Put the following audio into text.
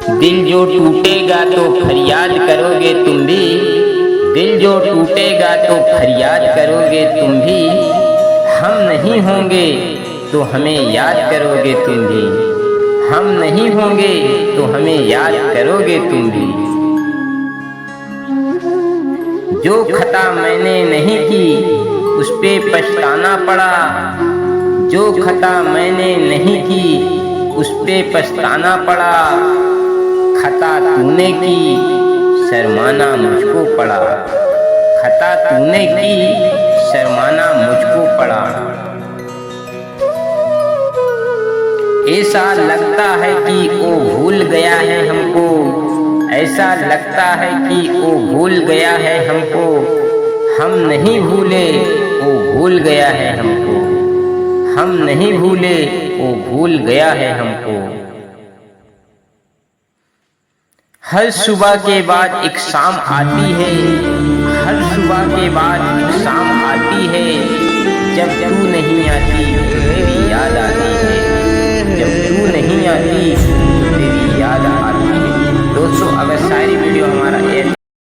दिल जो टूटेगा तो फरियाद करोगे तुम भी, दिल जो टूटेगा तो फरियाद करोगे तुम भी। हम नहीं होंगे तो हमें याद करोगे तुम भी, हम नहीं होंगे तो हमें याद करोगे तुम भी। जो खता मैंने नहीं की उस पे पछताना पड़ा, जो खता मैंने नहीं की उस पे पछताना पड़ा। खता तूने की शर्माना मुझको पड़ा, खता तूने की शर्माना मुझको पड़ा। ऐसा लगता है कि वो भूल गया है हमको, ऐसा लगता है कि वो भूल गया है हमको। हम नहीं भूले वो भूल गया है हमको, हम नहीं भूले वो भूल गया है हमको। हर सुबह के बाद एक शाम आती है, हर सुबह के बाद एक शाम आती है। जब तू नहीं आती तेरी याद आती है, जब तू नहीं आती तो तेरी याद आती है। दोस्तों, अगर सारी वीडियो हमारा